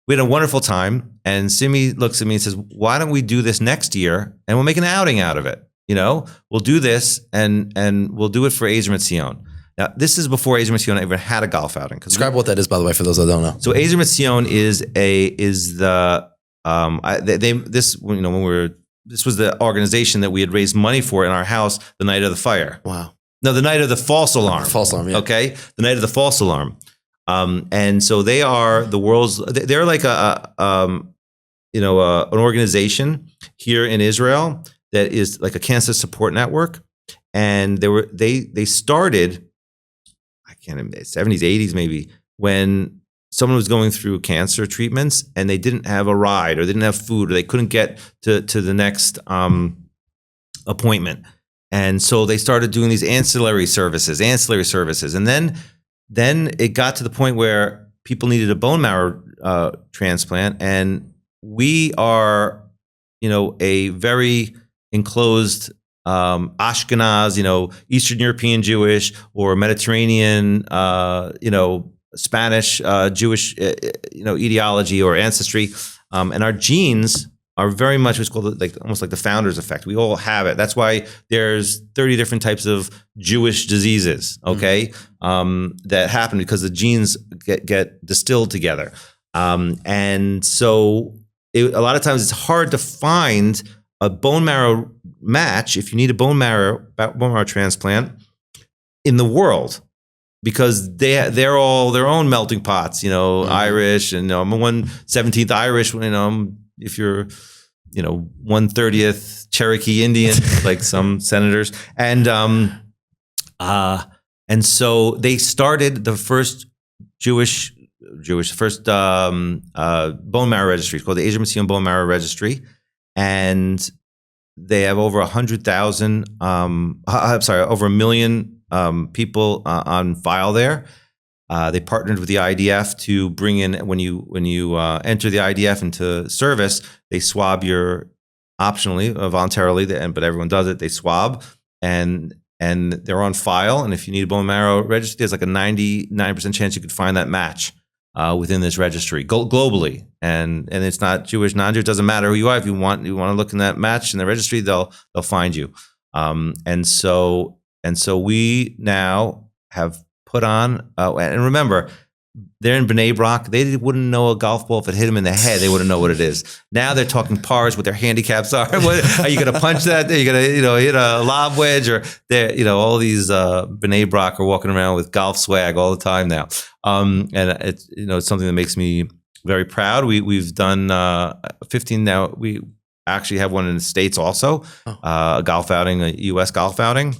We had a wonderful time, and Simi looks at me and says, "Why don't we do this next year, and we'll make an outing out of it? We'll do this, and we'll do it for Ezer Mitzion." Now, this is before Ezer Mitzion ever had a golf outing. Describe what that is, by the way, for those that don't know. So Ezer Mitzion this was the organization that we had raised money for in our house the night of the fire. Wow. No, the night of the false alarm. False alarm, yeah. Okay, the night of the false alarm. And so they are the world's. They're like an organization here in Israel that is like a cancer support network, and they started, I can't remember, 70s, 80s maybe, when someone was going through cancer treatments and they didn't have a ride or they didn't have food or they couldn't get to the next appointment, and so they started doing these ancillary services, and then it got to the point where people needed a bone marrow transplant, and we are, a very enclosed Ashkenaz, Eastern European Jewish or Mediterranean, Spanish Jewish, ideology or ancestry, and our genes are very much what's called almost like the founder's effect. We all have it. That's why there's 30 different types of Jewish diseases, okay, that happen because the genes get distilled together. And so a lot of times it's hard to find a bone marrow match if you need a bone marrow transplant in the world, because they're all their own melting pots, Irish, and I'm 1/17 Irish, if you're 1/30th Cherokee Indian, like some senators, and so they started the first Jewish first bone marrow registry. It's called the Asia Museum Bone Marrow Registry, and they have over 100,000. Over 1 million people on file there. They partnered with the IDF to bring in when you enter the IDF into service, they swab your optionally, voluntarily, but everyone does it. They swab and they're on file. And if you need a bone marrow registry, there's like a 99% chance you could find that match within this registry globally. And it's not Jewish, non-Jewish. It doesn't matter who you are. If you want to look in that match in the registry, they'll find you. And so we now have put on, and remember, they're in B'nai Brak. They wouldn't know a golf ball if it hit them in the head. They wouldn't know what it is. Now they're talking pars, what their handicaps are. What, are you going to punch that? Are you going to hit a lob wedge? Or all these B'nai Brak are walking around with golf swag all the time now. And it's it's something that makes me very proud. We've done 15 now. We actually have one in the States also, a golf outing, a U.S. golf outing.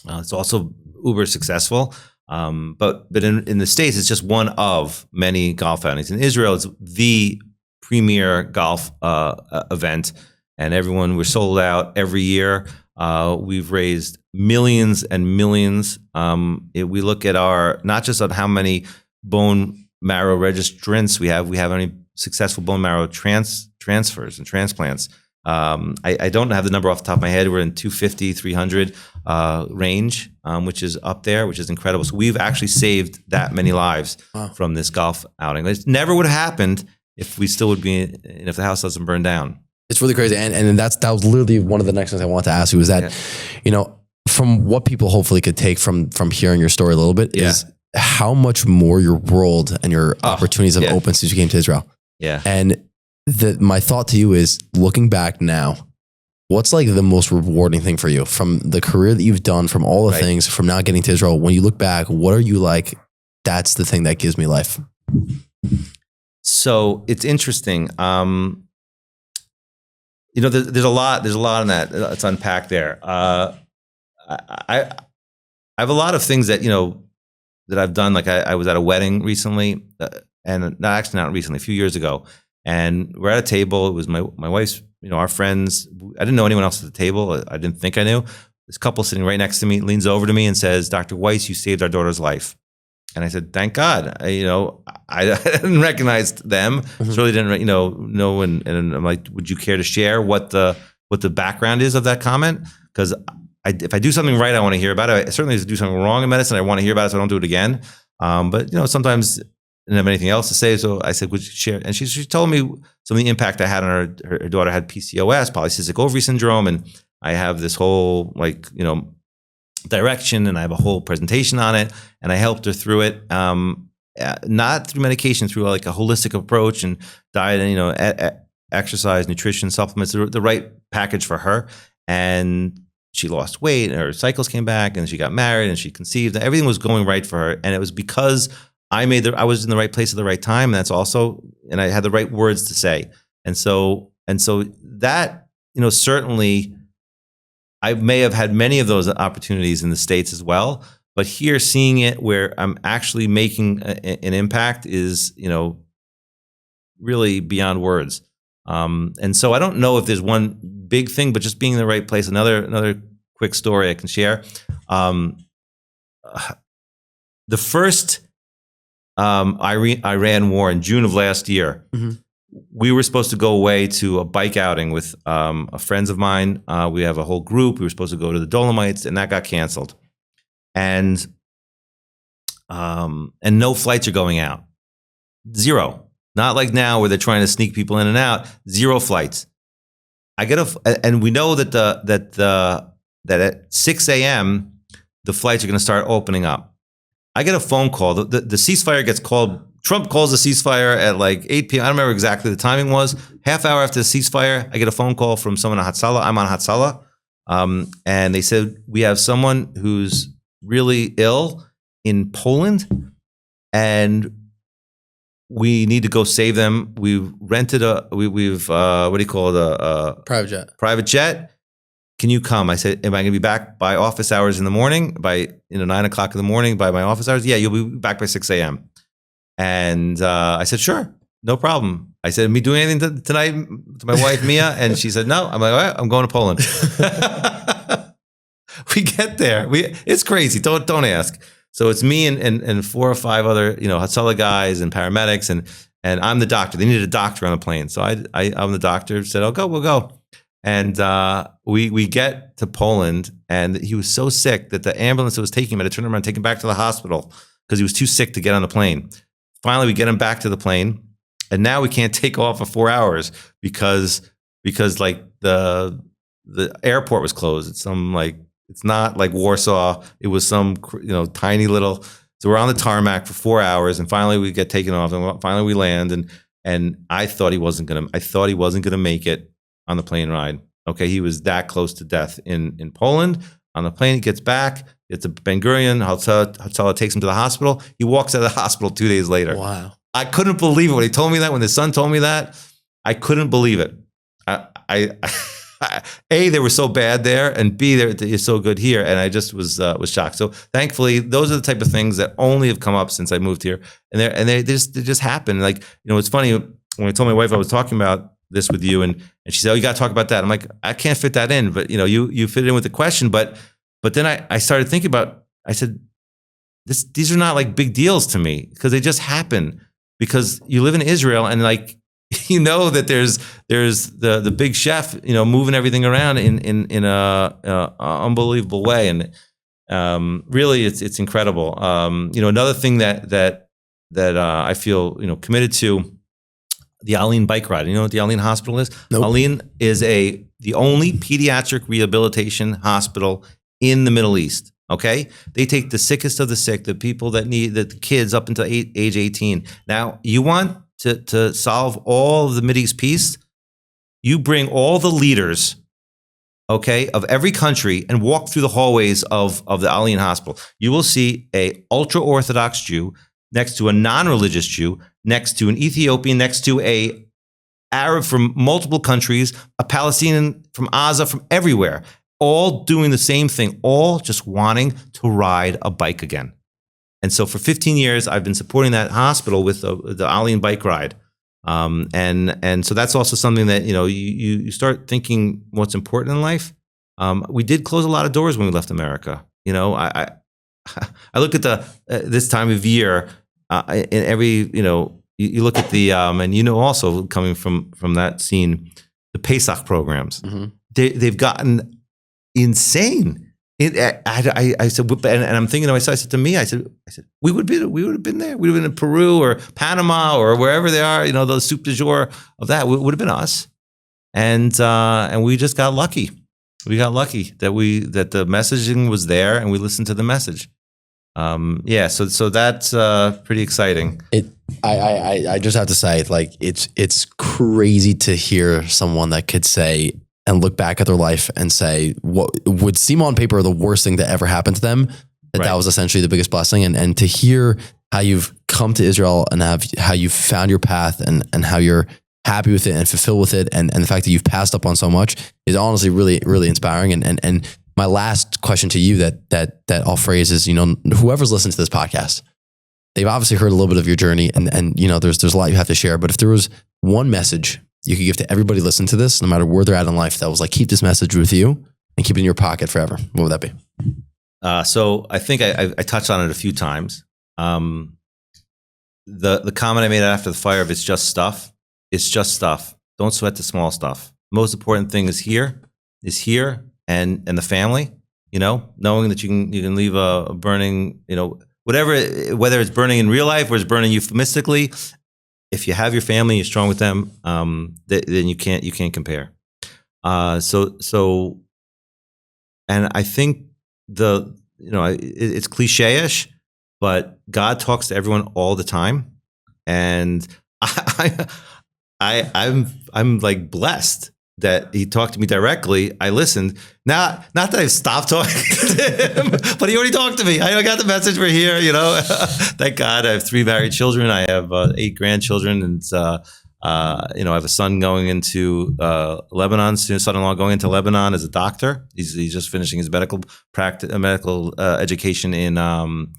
It's also uber successful. But in the States, it's just one of many golf outings. In Israel, it's the premier golf event, and we're sold out every year. We've raised millions and millions. We look at not just on how many bone marrow registrants we have any successful bone marrow transfers and transplants. I don't have the number off the top of my head. We're in 250, 300 range, which is up there, which is incredible. So we've actually saved that many lives from this golf outing. It never would have happened if we still would be, if the house doesn't burn down. It's really crazy. And that was literally one of the next things I wanted to ask you was that, from what people hopefully could take from hearing your story a little bit is how much more your world and your opportunities have opened since you came to Israel. Yeah. And my thought to you is, looking back now, what's like the most rewarding thing for you from the career that you've done, from all the things, from now getting to Israel? When you look back, what are you like? That's the thing that gives me life. So it's interesting. There's a lot in that. Let's unpack there. I have a lot of things that that I've done. Like I was at a wedding recently, and not recently, a few years ago. And we're at a table. It was my wife's, our friends. I didn't know anyone else at the table. I didn't think I knew. This couple sitting right next to me leans over to me and says, "Dr. Weiss, you saved our daughter's life." And I said, "Thank God." I didn't recognize them. Certainly didn't, know. And I'm like, "Would you care to share what the background is of that comment?" Because if I do something right, I want to hear about it. I certainly do something wrong in medicine, I want to hear about it, so I don't do it again. But sometimes I didn't have anything else to say, so I said, "Would you share?" And she told me some of the impact I had on her daughter. Had PCOS, polycystic ovary syndrome, and I have this whole direction, and I have a whole presentation on it, and I helped her through it, not through medication, through like a holistic approach and diet, and exercise, nutrition, supplements, the right package for her. And she lost weight, and her cycles came back, and she got married, and she conceived, and everything was going right for her. And it was because I was in the right place at the right time. And I had the right words to say. And so that, certainly I may have had many of those opportunities in the States as well, but here, seeing it where I'm actually making an impact is, really beyond words. And so I don't know if there's one big thing, but just being in the right place. Another quick story I can share. The first Iran war in June of last year, we were supposed to go away to a bike outing with friends of mine. We have a whole group. We were supposed to go to the Dolomites, and that got canceled. And no flights are going out. Zero. Not like now where they're trying to sneak people in and out. Zero flights. And we know that that at 6 a.m. the flights are going to start opening up. I get a phone call. The ceasefire gets called. Trump calls the ceasefire at like 8 p.m. I don't remember exactly the timing was. Half hour after the ceasefire, I get a phone call from someone on Hatzalah. I'm on Hatzalah. And they said, "We have someone who's really ill in Poland, and we need to go save them. We've rented we've what do you call it? A Private jet. Private jet. Can you come? I said, am I going to be back by office hours in the morning? By 9 o'clock in the morning by my office hours? Yeah, you'll be back by 6 a.m. And I said, sure, no problem. I said, me doing anything tonight to my wife, Mia? And she said, no. I'm like, all right, I'm going to Poland. We get there. It's crazy. Don't ask. So it's me and 4 or 5 other, Hatzalah guys and paramedics, and I'm the doctor. They needed a doctor on the plane. So I'm the doctor, said, we'll go. And we get to Poland, and he was so sick that the ambulance that was taking him had to turn around and take him back to the hospital because he was too sick to get on the plane. Finally, we get him back to the plane, and now we can't take off for 4 hours because like the airport was closed. It's not like Warsaw. It was some tiny little. So we're on the tarmac for 4 hours, and finally we get taken off, and finally we land, and I thought he wasn't gonna make it on the plane ride. Okay, he was that close to death in Poland. On the plane, he gets back. It's a Ben Gurion. Hatzalah takes him to the hospital. He walks out of the hospital 2 days later. Wow. I couldn't believe it when he told me that. When the son told me that, I couldn't believe it. A, they were so bad there, and B, they're so good here, and I just was shocked. So thankfully, those are the type of things that only have come up since I moved here, and they just happen. Like, it's funny when I told my wife I was talking about this with you, and she said, "Oh, you got to talk about that." I'm like, I can't fit that in, but you fit it in with the question. But then I started thinking about. I said, these are not like big deals to me because they just happen because you live in Israel, and like. That there's the big chef, moving everything around in a unbelievable way, and really it's incredible. Another thing that I feel committed to, the Aline bike ride. You know what the Aline Hospital is? Nope. Aline is the only pediatric rehabilitation hospital in the Middle East. Okay, they take the sickest of the sick, the people that need the kids up until age 18. Now you want to solve all of the Mideast peace, you bring all the leaders, okay, of every country and walk through the hallways of the Aline Hospital. You will see a ultra-Orthodox Jew next to a non-religious Jew, next to an Ethiopian, next to a Arab from multiple countries, a Palestinian from Gaza, from everywhere, all doing the same thing, all just wanting to ride a bike again. And so for 15 years, I've been supporting that hospital with the Aline bike ride. And so that's also something that, you start thinking what's important in life. We did close a lot of doors when we left America. I look at this time of year, in every, you look at the, and also coming from that scene, the Pesach programs, Mm-hmm. they've gotten insane. I said, and I'm thinking to myself, I said to me, I said, we would have been there. We would have been in Peru or Panama or wherever they are. The soup du jour of that would have been us. And we just got lucky. We got lucky that the messaging was there and we listened to the message. So that's pretty exciting. I just have to say, like, it's crazy to hear someone that could say and look back at their life and say what would seem on paper the worst thing that ever happened to them, that was essentially the biggest blessing. And to hear how you've come to Israel and how you've found your path and how you're happy with it and fulfilled with it, and the fact that you've passed up on so much is honestly really, really inspiring. And my last question to you that I'll phrase is, whoever's listened to this podcast, they've obviously heard a little bit of your journey, and there's a lot you have to share. But if there was one message you could give to everybody listening to this, no matter where they're at in life, that was like, keep this message with you and keep it in your pocket forever, what would that be? So I think I touched on it a few times. The comment I made after the fire of it's just stuff. Don't sweat the small stuff. Most important thing is here, and the family. Knowing that you can leave a burning, whether it's burning in real life or it's burning euphemistically. If you have your family, you're strong with them, then you can't compare. So, and I think it's cliche-ish, but God talks to everyone all the time, and I'm like blessed that he talked to me directly, I listened. Not that I've stopped talking to him, but he already talked to me. I got the message. We're here, Thank God. I have 3 married children. I have 8 grandchildren, and I have a son going into Lebanon, son-in-law going into Lebanon as a doctor. He's just finishing his medical education in Ben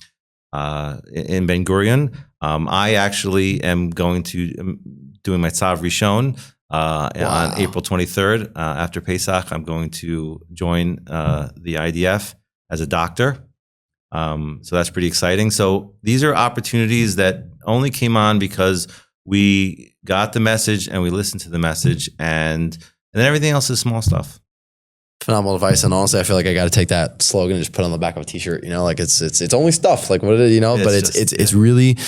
Gurion. I actually am going to doing my Tzav Rishon on April 23rd. After Pesach, I'm going to join the IDF as a doctor. So that's pretty exciting. So these are opportunities that only came on because we got the message and we listened to the message, and then everything else is small stuff. Phenomenal advice, and honestly, I feel like I got to take that slogan and just put it on the back of a t-shirt. Like it's only stuff. Like what it is, but it's really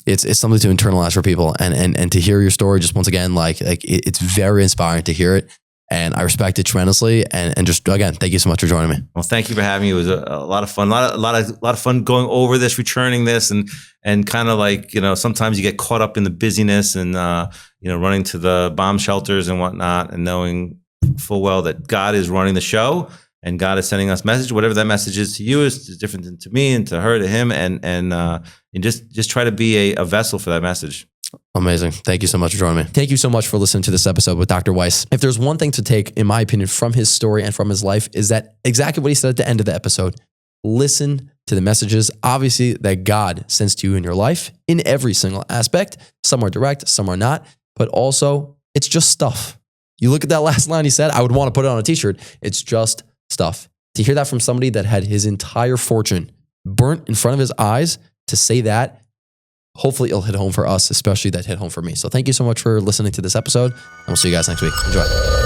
it's something to internalize for people, and to hear your story. Just once again, it's very inspiring to hear it, and I respect it tremendously. And just again, thank you so much for joining me. Well, thank you for having me. It was a lot of fun, a lot of fun going over this, returning this, and kind of sometimes you get caught up in the busyness and running to the bomb shelters and whatnot, and knowing full well that God is running the show and God is sending us message. Whatever that message is to you is different than to me and to her, to him, and just try to be a vessel for that message. Amazing. Thank you so much for joining me. Thank you so much for listening to this episode with Dr. Weiss. If there's one thing to take, in my opinion, from his story and from his life, is that exactly what he said at the end of the episode. Listen to the messages, obviously, that God sends to you in your life in every single aspect. Some are direct, some are not, but also it's just stuff. You look at that last line he said, I would want to put it on a t-shirt. It's just stuff. To hear that from somebody that had his entire fortune burnt in front of his eyes, to say that, hopefully it'll hit home for us, especially that hit home for me. So thank you so much for listening to this episode, and we'll see you guys next week. Enjoy.